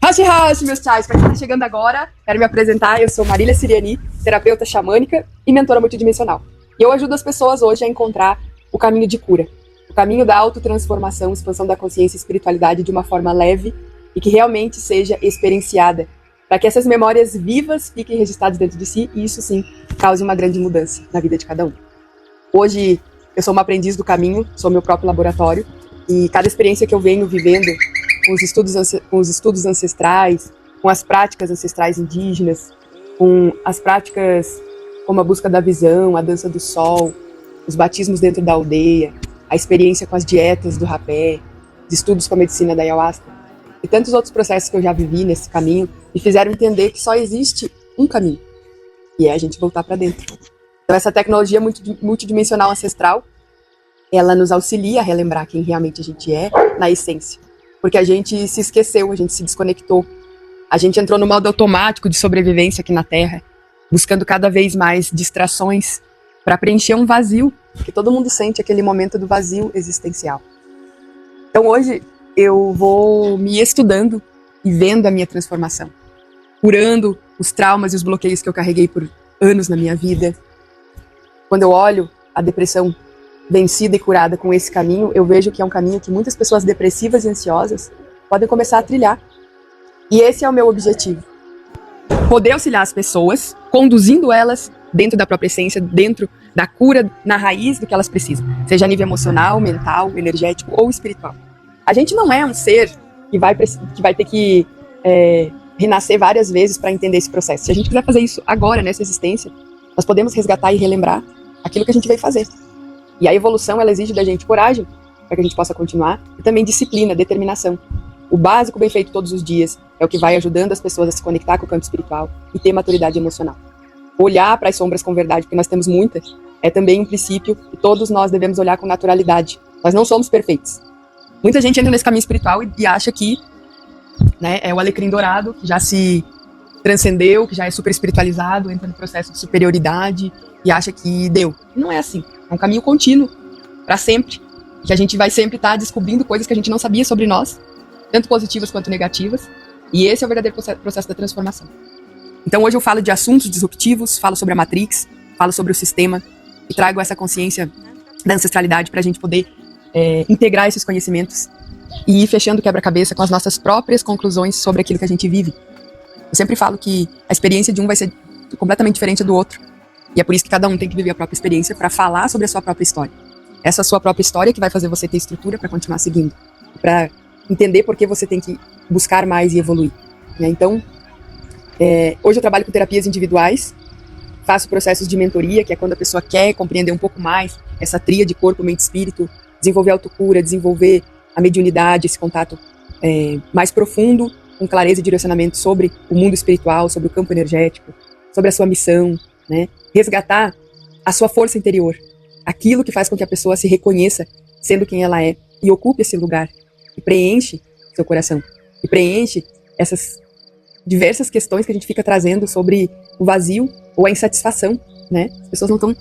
Hashi, meus chais, para quem está chegando agora, quero me apresentar, eu sou Marília Siriani, terapeuta xamânica e mentora multidimensional. E eu ajudo as pessoas hoje a encontrar o caminho de cura, o caminho da autotransformação, expansão da consciência e espiritualidade de uma forma leve e que realmente seja experienciada, para que essas memórias vivas fiquem registradas dentro de si e isso sim cause uma grande mudança na vida de cada um. Hoje eu sou uma aprendiz do caminho, sou meu próprio laboratório e cada experiência que eu venho vivendo com os estudos ancestrais, com as práticas ancestrais indígenas, com as práticas como a busca da visão, a dança do sol, os batismos dentro da aldeia, a experiência com as dietas do rapé, os estudos com a medicina da ayahuasca e tantos outros processos que eu já vivi nesse caminho me fizeram entender que só existe um caminho, e é a gente voltar para dentro. Então essa tecnologia multidimensional ancestral, ela nos auxilia a relembrar quem realmente a gente é na essência. Porque a gente se esqueceu, a gente se desconectou. A gente entrou no modo automático de sobrevivência aqui na Terra, buscando cada vez mais distrações para preencher um vazio, que todo mundo sente aquele momento do vazio existencial. Então hoje eu vou me estudando e vendo a minha transformação, curando os traumas e os bloqueios que eu carreguei por anos na minha vida. Quando eu olho a depressão vencida e curada com esse caminho, eu vejo que é um caminho que muitas pessoas depressivas e ansiosas podem começar a trilhar. E esse é o meu objetivo. Poder auxiliar as pessoas, conduzindo elas dentro da própria essência, dentro da cura, na raiz do que elas precisam. Seja a nível emocional, mental, energético ou espiritual. A gente não é um ser que vai ter que renascer várias vezes para entender esse processo. Se a gente quiser fazer isso agora, nessa existência, nós podemos resgatar e relembrar aquilo que a gente veio fazer. E a evolução, ela exige da gente coragem para que a gente possa continuar e também disciplina, determinação. O básico bem feito todos os dias é o que vai ajudando as pessoas a se conectar com o campo espiritual e ter maturidade emocional. Olhar para as sombras com verdade, porque nós temos muitas, é também um princípio que todos nós devemos olhar com naturalidade. Nós não somos perfeitos. Muita gente entra nesse caminho espiritual e acha que é o alecrim dourado, que já se transcendeu, que já é super espiritualizado, entra no processo de superioridade e acha que deu. Não é assim. É um caminho contínuo, para sempre, que a gente vai sempre estar descobrindo coisas que a gente não sabia sobre nós, tanto positivas quanto negativas, e esse é o verdadeiro processo da transformação. Então hoje eu falo de assuntos disruptivos, falo sobre a Matrix, falo sobre o sistema, e trago essa consciência da ancestralidade para a gente poder integrar esses conhecimentos e ir fechando o quebra-cabeça com as nossas próprias conclusões sobre aquilo que a gente vive. Eu sempre falo que a experiência de um vai ser completamente diferente do outro. E é por isso que cada um tem que viver a própria experiência para falar sobre a sua própria história. Essa sua própria história que vai fazer você ter estrutura para continuar seguindo. Para entender por que você tem que buscar mais e evoluir. Então, hoje eu trabalho com terapias individuais, faço processos de mentoria, que é quando a pessoa quer compreender um pouco mais essa tríade corpo, mente e espírito, desenvolver autocura, desenvolver a mediunidade, esse contato mais profundo, com clareza e direcionamento sobre o mundo espiritual, sobre o campo energético, sobre a sua missão, resgatar a sua força interior, aquilo que faz com que a pessoa se reconheça sendo quem ela é e ocupe esse lugar e preenche seu coração e preenche essas diversas questões que a gente fica trazendo sobre o vazio ou a insatisfação, As pessoas não estão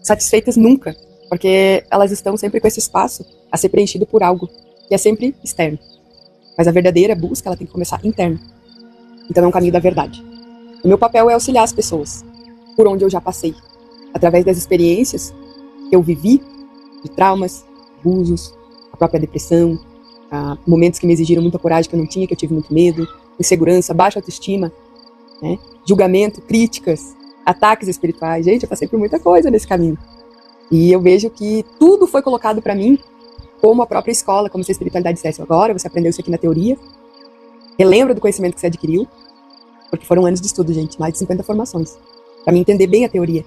satisfeitas nunca, porque elas estão sempre com esse espaço a ser preenchido por algo que é sempre externo. Mas a verdadeira busca, ela tem que começar interna. Então é um caminho da verdade. O meu papel é auxiliar as pessoas por onde eu já passei, através das experiências que eu vivi, de traumas, abusos, a própria depressão, momentos que me exigiram muita coragem que eu não tinha, que eu tive muito medo, insegurança, baixa autoestima, julgamento, críticas, ataques espirituais. Gente, eu passei por muita coisa nesse caminho. E eu vejo que tudo foi colocado para mim como a própria escola, como se a espiritualidade dissesse: agora você aprendeu isso aqui na teoria, relembra do conhecimento que você adquiriu, porque foram anos de estudo, gente, mais de 50 formações, para mim entender bem a teoria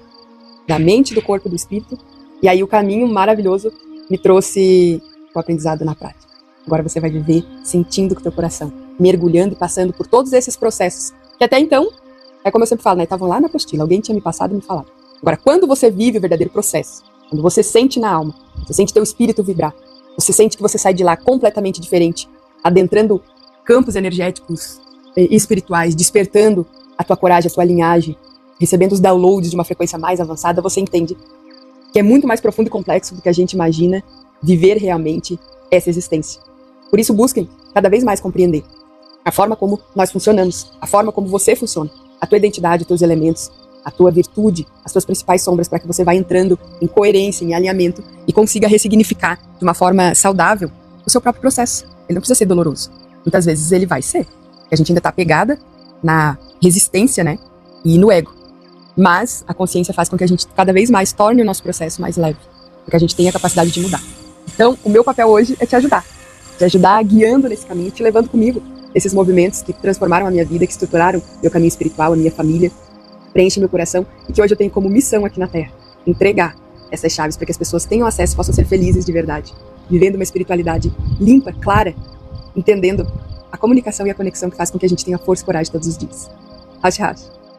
da mente, do corpo, do espírito. E aí o caminho maravilhoso me trouxe o aprendizado na prática. Agora você vai viver sentindo com o teu coração, mergulhando e passando por todos esses processos, que até então, é como eu sempre falo, estavam lá na apostila, alguém tinha me passado e me falado. Agora, quando você vive o verdadeiro processo, quando você sente na alma, você sente teu espírito vibrar, você sente que você sai de lá completamente diferente, adentrando campos energéticos e espirituais, despertando a tua coragem, a tua linhagem, recebendo os downloads de uma frequência mais avançada, você entende que é muito mais profundo e complexo do que a gente imagina viver realmente essa existência. Por isso busquem cada vez mais compreender a forma como nós funcionamos, a forma como você funciona, a tua identidade, os teus elementos, a tua virtude, as tuas principais sombras, para que você vá entrando em coerência, em alinhamento e consiga ressignificar de uma forma saudável o seu próprio processo. Ele não precisa ser doloroso. Muitas vezes ele vai ser. A gente ainda está pegada na resistência, né? E no ego. Mas a consciência faz com que a gente cada vez mais torne o nosso processo mais leve, porque a gente tem a capacidade de mudar. Então, o meu papel hoje é te ajudar guiando nesse caminho, te levando comigo esses movimentos que transformaram a minha vida, que estruturaram meu caminho espiritual, a minha família, preenchem meu coração e que hoje eu tenho como missão aqui na Terra entregar essas chaves para que as pessoas tenham acesso e possam ser felizes de verdade, vivendo uma espiritualidade limpa, clara, entendendo a comunicação e a conexão que faz com que a gente tenha força e coragem todos os dias. Hashi Hashi.